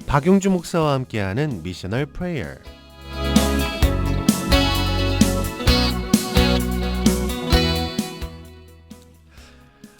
박용주 목사와 함께하는 미셔널 프레이어.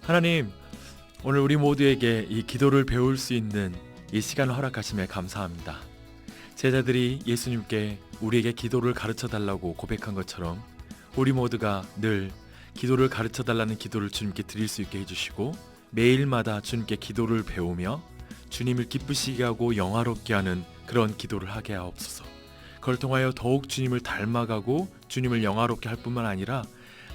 하나님, 오늘 우리 모두에게 이 기도를 배울 수 있는 이 시간을 허락하심에 감사합니다. 제자들이 예수님께 우리에게 기도를 가르쳐달라고 고백한 것처럼 우리 모두가 늘 기도를 가르쳐달라는 기도를 주님께 드릴 수 있게 해주시고 매일마다 주님께 기도를 배우며 주님을 기쁘시게 하고 영화롭게 하는 그런 기도를 하게 하옵소서. 그걸 통하여 더욱 주님을 닮아가고 주님을 영화롭게 할 뿐만 아니라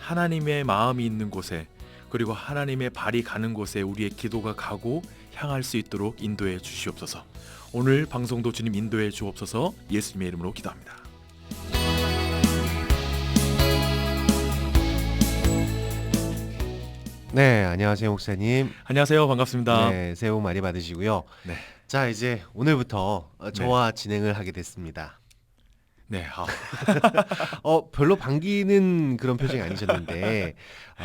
하나님의 마음이 있는 곳에 그리고 하나님의 발이 가는 곳에 우리의 기도가 가고 향할 수 있도록 인도해 주시옵소서. 오늘 방송도 주님 인도해 주옵소서. 예수님의 이름으로 기도합니다. 네, 안녕하세요 목사님. 안녕하세요. 반갑습니다. 네, 새해 복 많이 받으시고요. 네. 자, 이제 오늘부터 저와 진행을 하게 됐습니다. 네. 별로 반기는 그런 표정이 아니셨는데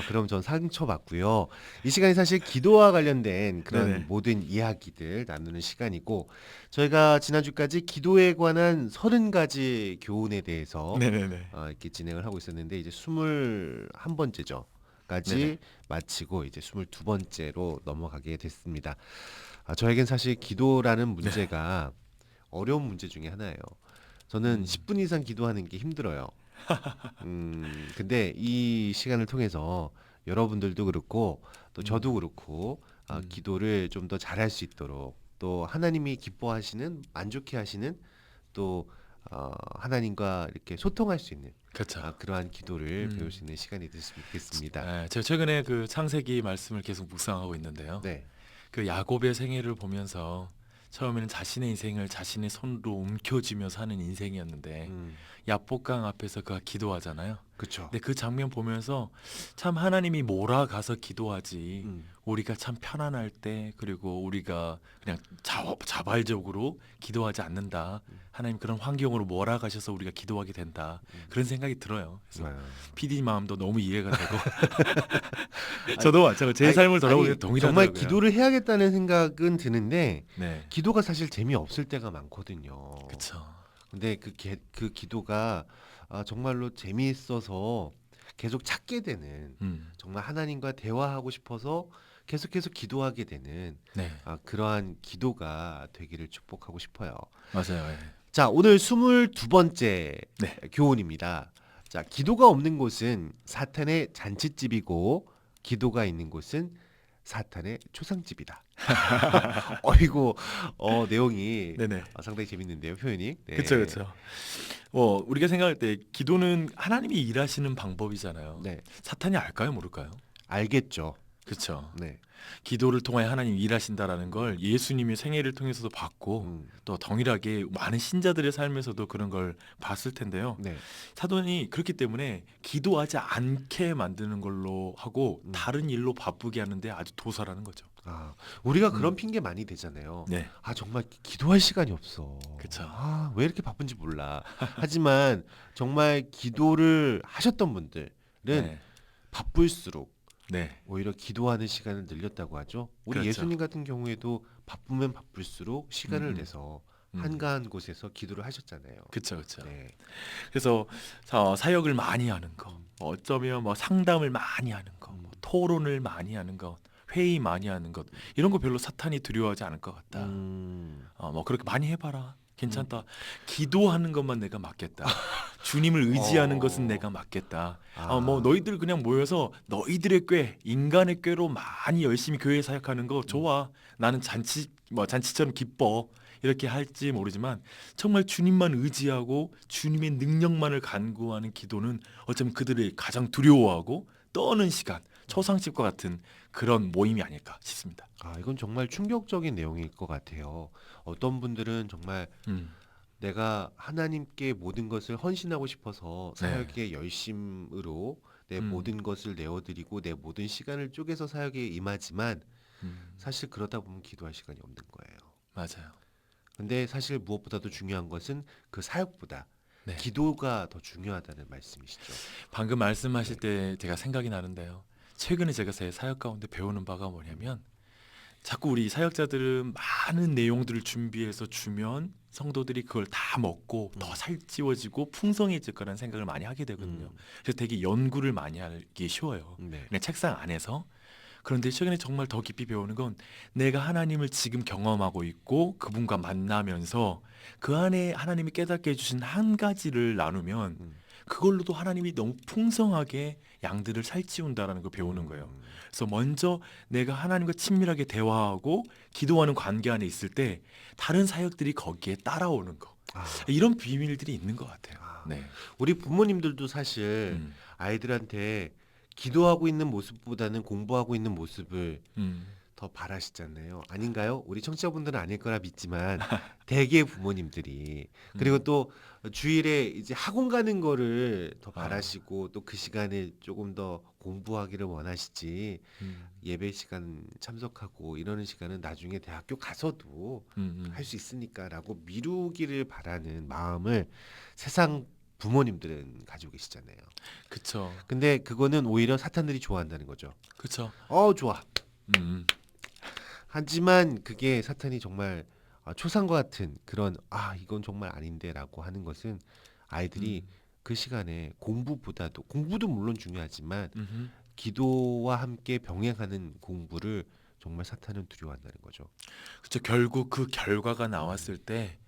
그럼 전 상처받고요. 이 시간이 사실 기도와 관련된 그런 네네. 모든 이야기들 나누는 시간이고, 저희가 지난주까지 기도에 관한 30가지 교훈에 대해서 네네네. 이렇게 진행을 하고 있었는데, 이제 21번째죠. 까지 네네. 마치고 이제 22번째로 넘어가게 됐습니다. 저에겐 사실 기도라는 문제가 어려운 문제 중에 하나예요. 저는 10분 이상 기도하는 게 힘들어요. 근데 이 시간을 통해서 여러분들도 그렇고 또 저도 그렇고 기도를 좀 더 잘할 수 있도록, 또 하나님이 기뻐하시는, 만족해 하시는, 또 하나님과 이렇게 소통할 수 있는 그렇죠. 그러한 기도를 배울 수 있는 시간이 됐으면 좋겠습니다. 네, 제가 최근에 그 창세기 말씀을 계속 묵상하고 있는데요. 네. 그 야곱의 생애를 보면서 처음에는 자신의 인생을 자신의 손으로 움켜쥐며 사는 인생이었는데 야복강 앞에서 그가 기도하잖아요. 그렇죠. 근데 그 장면 보면서 참 하나님이 몰아가서 기도하지 우리가 참 편안할 때, 그리고 우리가 그냥 자발적으로 기도하지 않는다. 하나님 그런 환경으로 몰아가셔서 우리가 기도하게 된다. 그런 생각이 들어요. 그래서 PD 마음도 너무 이해가 되고 저도 마찬가지로 제 삶을 돌아보면 동일하더라고요. 정말 기도를 해야겠다는 생각은 드는데 네. 기도가 사실 재미없을 때가 많거든요. 그렇죠. 근데 그 기도가 정말로 재미있어서 계속 찾게 되는, 정말 하나님과 대화하고 싶어서 계속해서 기도하게 되는 네. 그러한 기도가 되기를 축복하고 싶어요. 맞아요. 네. 자, 오늘 22번째 네. 교훈입니다. 자, 기도가 없는 곳은 사탄의 잔칫집이고 기도가 있는 곳은 사탄의 초상집이다. 어이고, 내용이 네네. 상당히 재밌는데요, 표현이. 네. 그렇죠. 우리가 생각할 때 기도는 하나님이 일하시는 방법이잖아요. 네, 사탄이 알까요, 모를까요? 알겠죠. 그렇죠. 네. 기도를 통하여 하나님이 일하신다라는 걸 예수님의 생애를 통해서도 봤고 또 동일하게 많은 신자들의 삶에서도 그런 걸 봤을 텐데요. 네. 사탄이 그렇기 때문에 기도하지 않게 만드는 걸로 하고 다른 일로 바쁘게 하는데 아주 도사라는 거죠. 우리가 그런 핑계 많이 대잖아요. 네. 정말 기도할 시간이 없어. 그쵸. 왜 이렇게 바쁜지 몰라. 하지만 정말 기도를 하셨던 분들은 네. 바쁠수록 네. 오히려 기도하는 시간을 늘렸다고 하죠. 우리 그렇죠. 예수님 같은 경우에도 바쁘면 바쁠수록 시간을 내서 한가한 곳에서 기도를 하셨잖아요. 그렇죠. 네. 그래서 사역을 많이 하는 거, 어쩌면 뭐 상담을 많이 하는 거, 뭐 토론을 많이 하는 것, 회의 많이 하는 것, 이런 거 별로 사탄이 두려워하지 않을 것 같다. 뭐 그렇게 많이 해봐라. 괜찮다. 기도하는 것만 내가 맡겠다. 주님을 의지하는 것은 내가 맡겠다. 뭐 너희들 그냥 모여서 너희들의 꾀, 인간의 꾀로 많이 열심히 교회 사역하는 거 좋아. 나는 잔치처럼 기뻐. 이렇게 할지 모르지만 정말 주님만 의지하고 주님의 능력만을 간구하는 기도는 어쩌면 그들이 가장 두려워하고 떠는 시간, 초상집과 같은 그런 모임이 아닐까 싶습니다. 이건 정말 충격적인 내용일 것 같아요. 어떤 분들은 정말 내가 하나님께 모든 것을 헌신하고 싶어서 사역에 열심으로 내 모든 것을 내어드리고 내 모든 시간을 쪼개서 사역에 임하지만 사실 그러다 보면 기도할 시간이 없는 거예요. 맞아요. 근데 사실 무엇보다도 중요한 것은 그 사역보다 네. 기도가 더 중요하다는 말씀이시죠. 방금 말씀하실 때 제가 생각이 나는데요. 최근에 제가 제 사역 가운데 배우는 바가 뭐냐면 자꾸 우리 사역자들은 많은 내용들을 준비해서 주면 성도들이 그걸 다 먹고 더 살찌워지고 풍성해질 거라는 생각을 많이 하게 되거든요. 그래서 되게 연구를 많이 하기 쉬워요. 네. 그냥 책상 안에서. 그런데 최근에 정말 더 깊이 배우는 건 내가 하나님을 지금 경험하고 있고 그분과 만나면서 그 안에 하나님이 깨닫게 해주신 한 가지를 나누면 음. 그걸로도 하나님이 너무 풍성하게 양들을 살찌운다라는 걸 배우는 거예요. 그래서 먼저 내가 하나님과 친밀하게 대화하고 기도하는 관계 안에 있을 때 다른 사역들이 거기에 따라오는 거. 아, 이런 비밀들이 있는 것 같아요. 아. 네. 우리 부모님들도 사실 음, 아이들한테 기도하고 있는 모습보다는 공부하고 있는 모습을 음, 더 바라시잖아요. 아닌가요? 우리 청취자분들은 아닐 거라 믿지만 대개 부모님들이 그리고 음. 또 주일에 이제 학원 가는 거를 더 아, 바라시고 또 그 시간에 조금 더 공부하기를 원하시지 음, 예배 시간 참석하고 이러는 시간은 나중에 대학교 가서도 할 음. 수 있으니까라고 미루기를 바라는 마음을 세상 부모님들은 가지고 계시잖아요. 그쵸, 근데 그거는 오히려 사탄들이 좋아한다는 거죠. 그쵸. 좋아. 음, 하지만 그게 사탄이 정말 초상과 같은 그런 이건 정말 아닌데라고 하는 것은 아이들이 음, 그 시간에 공부보다도 공부도 물론 중요하지만 음. 기도와 함께 병행하는 공부를 정말 사탄은 두려워한다는 거죠. 그쵸. 결국 그 결과가 나왔을 때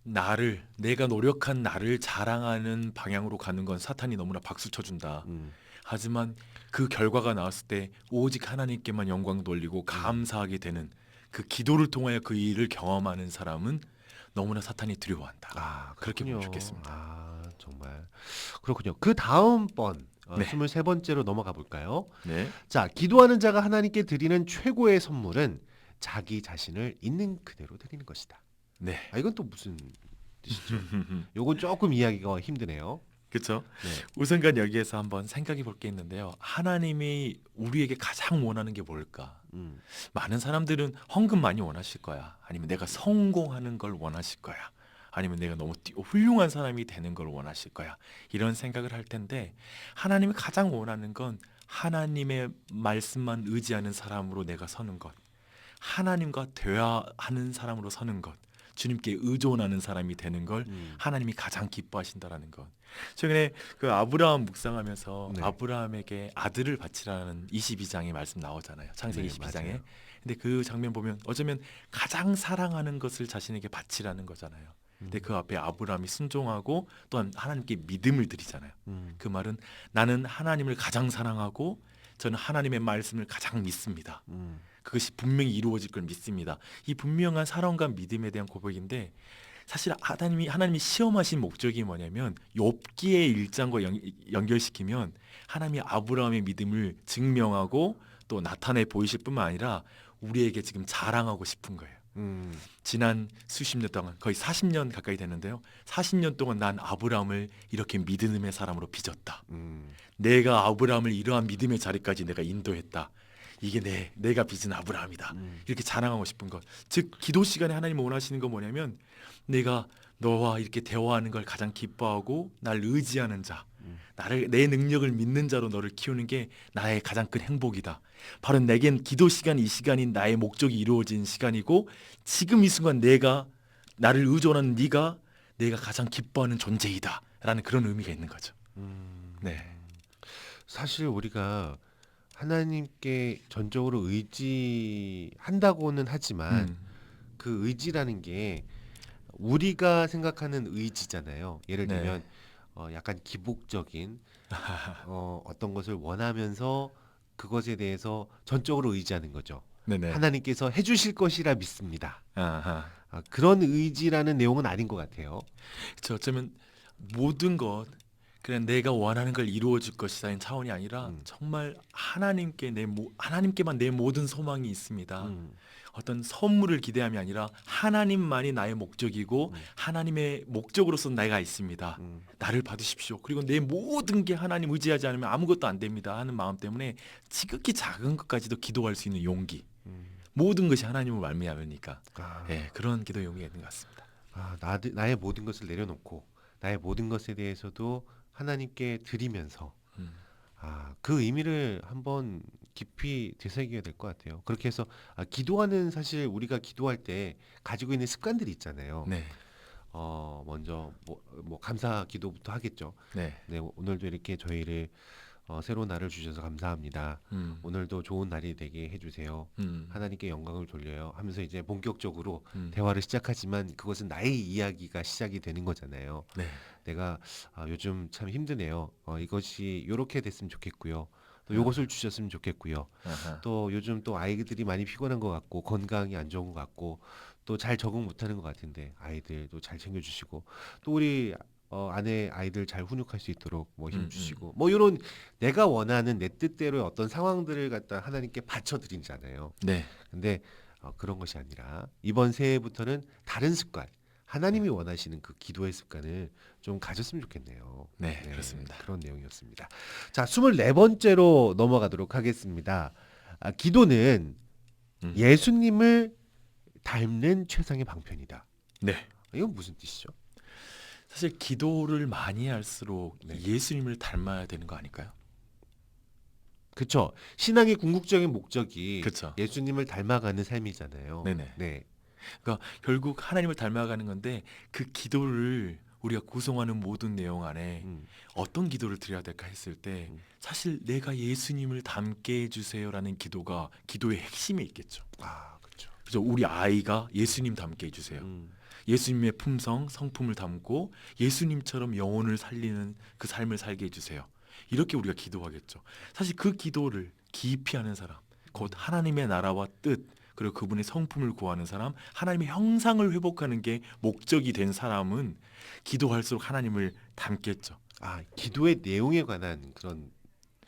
내가 노력한 나를 자랑하는 방향으로 가는 건 사탄이 너무나 박수 쳐준다. 음, 하지만 그 결과가 나왔을 때 오직 하나님께만 영광 돌리고 음. 감사하게 되는 그 기도를 통하여 그 일을 경험하는 사람은 너무나 사탄이 두려워한다. 그렇게 보면 그렇군요. 좋겠습니다. 정말 그렇군요. 그 다음번 네. 23번째로 넘어가 볼까요? 네. 자, 기도하는 자가 하나님께 드리는 최고의 선물은 자기 자신을 있는 그대로 드리는 것이다. 네. 이건 또 무슨 뜻이죠? 요건 조금 이야기가 힘드네요. 그렇죠. 네. 우선간 여기에서 한번 생각해 볼 게 있는데요. 하나님이 우리에게 가장 원하는 게 뭘까? 음, 많은 사람들은 헌금 많이 원하실 거야. 아니면 내가 성공하는 걸 원하실 거야. 아니면 내가 너무 훌륭한 사람이 되는 걸 원하실 거야. 이런 생각을 할 텐데 하나님이 가장 원하는 건 하나님의 말씀만 의지하는 사람으로 내가 서는 것. 하나님과 대화하는 사람으로 서는 것. 주님께 의존하는 사람이 되는 걸 음, 하나님이 가장 기뻐하신다라는 것. 최근에 그 아브라함 묵상하면서 네. 아브라함에게 아들을 바치라는 22장의 말씀 나오잖아요. 창세기 네, 22장에. 맞아요. 근데 그 장면 보면 어쩌면 가장 사랑하는 것을 자신에게 바치라는 거잖아요. 근데 그 앞에 아브라함이 순종하고 또한 하나님께 믿음을 드리잖아요. 음, 그 말은 나는 하나님을 가장 사랑하고 저는 하나님의 말씀을 가장 믿습니다. 음, 그것이 분명히 이루어질 걸 믿습니다. 이 분명한 사랑과 믿음에 대한 고백인데 사실 하나님이 시험하신 목적이 뭐냐면 욥기의 일장과 연결시키면 하나님이 아브라함의 믿음을 증명하고 또 나타내 보이실 뿐만 아니라 우리에게 지금 자랑하고 싶은 거예요. 음, 지난 수십 년 동안 거의 40년 가까이 됐는데요. 40년 동안 난 아브라함을 이렇게 믿음의 사람으로 빚었다. 음, 내가 아브라함을 이러한 믿음의 자리까지 내가 인도했다. 이게 내가 빚은 아브라함이다. 이렇게 자랑하고 싶은 것. 즉 기도 시간에 하나님 원하시는 건 뭐냐면 내가 너와 이렇게 대화하는 걸 가장 기뻐하고 날 의지하는 자, 내 능력을 믿는 자로 너를 키우는 게 나의 가장 큰 행복이다. 바로 내겐 기도 시간 이 시간이 나의 목적이 이루어진 시간이고 지금 이 순간 나를 의존하는 네가 내가 가장 기뻐하는 존재이다라는 그런 의미가 있는 거죠. 음. 네. 사실 우리가 하나님께 전적으로 의지한다고는 하지만 음. 그 의지라는 게 우리가 생각하는 의지잖아요. 예를 네. 들면 약간 기복적인 어떤 것을 원하면서 그것에 대해서 전적으로 의지하는 거죠. 네네. 하나님께서 해주실 것이라 믿습니다. 아하. 그런 의지라는 내용은 아닌 것 같아요. 그렇죠. 어쩌면 모든 것 그냥 내가 원하는 걸 이루어 줄 것이라는 차원이 아니라 음, 정말 하나님께만 내 모든 소망이 있습니다. 음, 어떤 선물을 기대함이 아니라 하나님만이 나의 목적이고 하나님의 목적으로서 내가 있습니다. 음, 나를 받으십시오. 그리고 내 모든 게 하나님 의지하지 않으면 아무것도 안 됩니다 하는 마음 때문에 지극히 작은 것까지도 기도할 수 있는 용기. 음. 모든 것이 하나님을 말미암으니까 아, 그런 기도 용기가 있는 것 같습니다. 나의 모든 것을 내려놓고 나의 모든 것에 대해서도 하나님께 드리면서 음. 그 의미를 한번 깊이 되새겨야 될 것 같아요. 그렇게 해서 기도하는 사실 우리가 기도할 때 가지고 있는 습관들이 있잖아요. 네. 먼저 뭐 감사 기도부터 하겠죠. 네. 네, 오늘도 이렇게 저희를 새로운 날을 주셔서 감사합니다. 오늘도 좋은 날이 되게 해주세요. 하나님께 영광을 돌려요. 하면서 이제 본격적으로 대화를 시작하지만 그것은 나의 이야기가 시작이 되는 거잖아요. 네. 내가 요즘 참 힘드네요. 이것이 요렇게 됐으면 좋겠고요. 또 아. 요것을 주셨으면 좋겠고요. 아하. 또 요즘 또 아이들이 많이 피곤한 것 같고 건강이 안 좋은 것 같고 또 잘 적응 못하는 것 같은데 아이들도 잘 챙겨주시고 또 우리 아내 아이들 잘 훈육할 수 있도록 뭐 힘 주시고 뭐 이런 내가 원하는 내 뜻대로의 어떤 상황들을 갖다 하나님께 바쳐드리잖아요. 네. 근데 그런 것이 아니라 이번 새해부터는 다른 습관, 하나님이 원하시는 그 기도의 습관을 좀 가졌으면 좋겠네요. 네, 그렇습니다. 그런 내용이었습니다. 자, 24번째로 넘어가도록 하겠습니다. 기도는 음. 예수님을 닮는 최상의 방편이다. 네. 이건 무슨 뜻이죠? 사실 기도를 많이 할수록 네. 예수님을 닮아야 되는 거 아닐까요? 그렇죠. 신앙의 궁극적인 목적이 그쵸. 예수님을 닮아가는 삶이잖아요. 네네. 네. 그러니까 결국 하나님을 닮아가는 건데 그 기도를 우리가 구성하는 모든 내용 안에 음, 어떤 기도를 드려야 될까 했을 때 음. 사실 내가 예수님을 닮게 해주세요라는 기도가 기도의 핵심에 있겠죠. 그렇죠. 그래서 우리 아이가 예수님 닮게 해주세요. 예수님의 품성, 성품을 담고 예수님처럼 영혼을 살리는 그 삶을 살게 해주세요. 이렇게 우리가 기도하겠죠. 사실 그 기도를 깊이 하는 사람, 곧 하나님의 나라와 뜻, 그리고 그분의 성품을 구하는 사람, 하나님의 형상을 회복하는 게 목적이 된 사람은 기도할수록 하나님을 닮겠죠. 기도의 내용에 관한 그런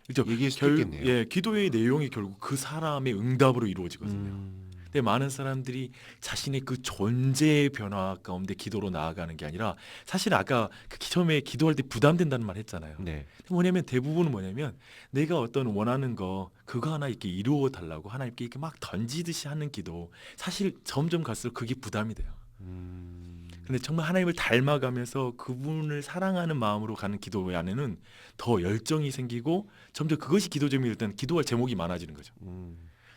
그렇죠. 얘기일 수도 있겠네요. 예, 기도의 내용이 결국 그 사람의 응답으로 이루어지거든요. 음, 근데 많은 사람들이 자신의 그 존재의 변화 가운데 기도로 나아가는 게 아니라 사실 아까 그 처음에 기도할 때 부담된다는 말 했잖아요. 네. 뭐냐면 대부분은 뭐냐면 내가 어떤 원하는 거 그거 하나 이렇게 이루어 달라고 하나님께 이렇게 막 던지듯이 하는 기도 사실 점점 갈수록 그게 부담이 돼요. 근데 정말 하나님을 닮아가면서 그분을 사랑하는 마음으로 가는 기도 안에는 더 열정이 생기고 점점 그것이 기도 제목일 때는 기도할 제목이 많아지는 거죠.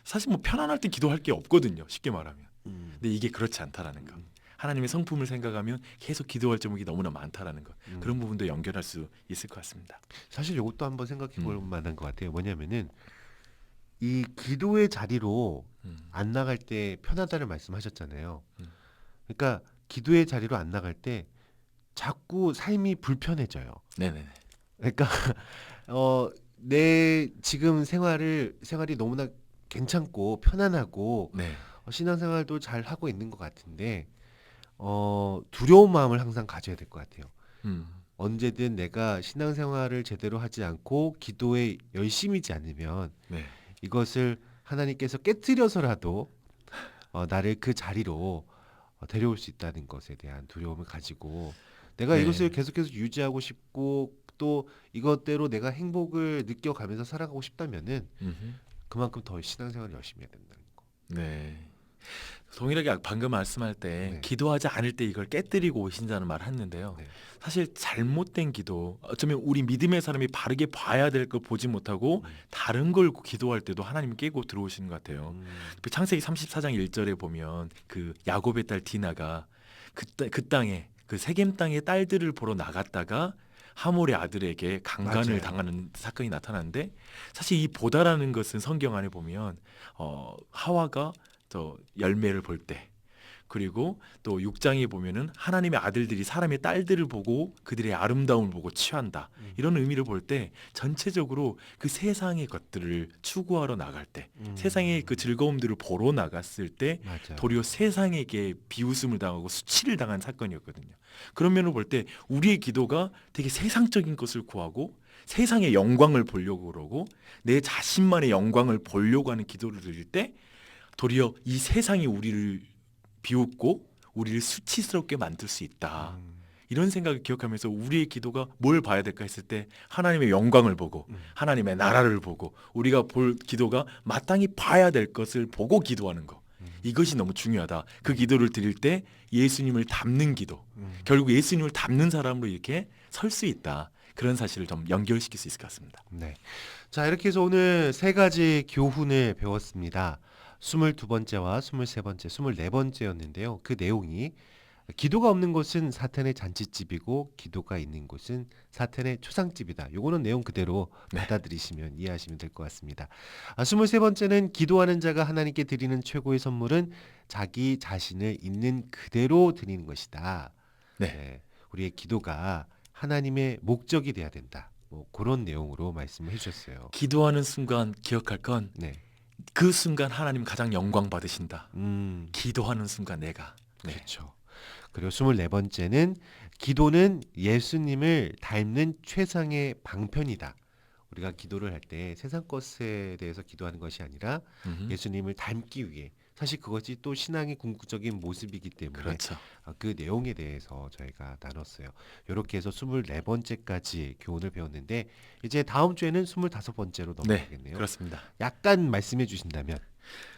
사실 뭐 편안할 때 기도할 게 없거든요. 쉽게 말하면. 근데 이게 그렇지 않다라는 거. 하나님의 성품을 생각하면 계속 기도할 제목이 너무나 많다라는 것. 그런 부분도 연결할 수 있을 것 같습니다. 사실 이것도 한번 생각해 볼 만한 것 같아요. 뭐냐면은 이 기도의 자리로 안 나갈 때 편하다를 말씀하셨잖아요. 그러니까 기도의 자리로 안 나갈 때 자꾸 삶이 불편해져요. 네네. 그러니까 내 지금 생활이 너무나 괜찮고 편안하고 네. 신앙생활도 잘 하고 있는 것 같은데 두려운 마음을 항상 가져야 될 것 같아요. 언제든 내가 신앙생활을 제대로 하지 않고 기도에 열심이지 않으면 네. 이것을 하나님께서 깨뜨려서라도 나를 그 자리로 데려올 수 있다는 것에 대한 두려움을 가지고 내가 네. 이것을 계속해서 유지하고 싶고 또 이것대로 내가 행복을 느껴가면서 살아가고 싶다면은 그만큼 더 신앙생활을 열심히 해야 된다는 거. 네. 동일하게 방금 말씀할 때 네. 기도하지 않을 때 이걸 깨뜨리고 오신다는 말을 했는데요. 네. 사실 잘못된 기도, 어쩌면 우리 믿음의 사람이 바르게 봐야 될 걸 보지 못하고 다른 걸 기도할 때도 하나님이 깨고 들어오시는 것 같아요. 그 창세기 34장 1절에 보면 그 야곱의 딸 디나가 그 땅에 그 세겜 땅의 딸들을 보러 나갔다가 하몰의 아들에게 강간을 맞아요. 당하는 사건이 나타나는데 사실 이 보다라는 것은 성경 안에 보면 하와가 저 열매를 볼 때 그리고 또 6장에 보면은 하나님의 아들들이 사람의 딸들을 보고 그들의 아름다움을 보고 취한다. 이런 의미를 볼 때 전체적으로 그 세상의 것들을 추구하러 나갈 때 세상의 그 즐거움들을 보러 나갔을 때 맞아요. 도리어 세상에게 비웃음을 당하고 수치를 당한 사건이었거든요. 그런 면을 볼 때 우리의 기도가 되게 세상적인 것을 구하고 세상의 영광을 보려고 그러고 내 자신만의 영광을 보려고 하는 기도를 드릴 때 도리어 이 세상이 우리를 비웃고 우리를 수치스럽게 만들 수 있다. 이런 생각을 기억하면서 우리의 기도가 뭘 봐야 될까 했을 때 하나님의 영광을 보고 하나님의 나라를 보고 우리가 볼 기도가 마땅히 봐야 될 것을 보고 기도하는 거. 이것이 너무 중요하다. 그 기도를 드릴 때 예수님을 닮는 기도. 결국 예수님을 닮는 사람으로 이렇게 설 수 있다. 그런 사실을 좀 연결시킬 수 있을 것 같습니다. 네. 자, 이렇게 해서 오늘 세 가지 교훈을 배웠습니다. 22번째와 23번째, 24번째였는데요. 그 내용이 기도가 없는 곳은 사탄의 잔치집이고 기도가 있는 곳은 사탄의 초상집이다. 요거는 내용 그대로 네. 받아들이시면 이해하시면 될 것 같습니다. 23번째는 기도하는 자가 하나님께 드리는 최고의 선물은 자기 자신을 있는 그대로 드리는 것이다. 네. 네, 우리의 기도가 하나님의 목적이 돼야 된다. 뭐 그런 내용으로 말씀을 해주셨어요. 기도하는 순간 기억할 건 네, 그 순간 하나님 가장 영광 받으신다. 음, 기도하는 순간 내가. 네. 그렇죠. 그리고 24번째는 기도는 예수님을 닮는 최상의 방편이다. 우리가 기도를 할 때 세상 것에 대해서 기도하는 것이 아니라 음흠. 예수님을 닮기 위해 사실 그것이 또 신앙의 궁극적인 모습이기 때문에 그렇죠. 그 내용에 대해서 저희가 나눴어요. 이렇게 해서 24번째까지 교훈을 배웠는데 이제 다음 주에는 25번째로 네, 넘어가겠네요. 그렇습니다. 약간 말씀해 주신다면.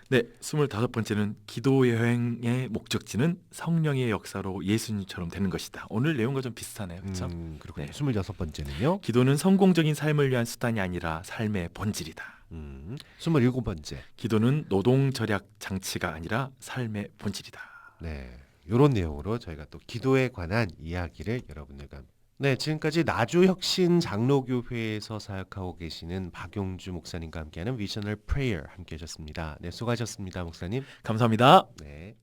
네, 25번째는 기도 여행의 목적지는 성령의 역사로 예수님처럼 되는 것이다. 오늘 내용과 좀 비슷하네요. 그렇죠? 그렇군요. 네. 26번째는요. 기도는 성공적인 삶을 위한 수단이 아니라 삶의 본질이다. 27번째. 기도는 노동 절약 장치가 아니라 삶의 본질이다. 네. 이런 내용으로 저희가 또 기도에 관한 이야기를 여러분들과 네, 지금까지 나주혁신 장로교회에서 사역하고 계시는 박용주 목사님과 함께하는 위셔널 프레이어 함께 하셨습니다. 네, 수고하셨습니다, 목사님. 감사합니다. 네.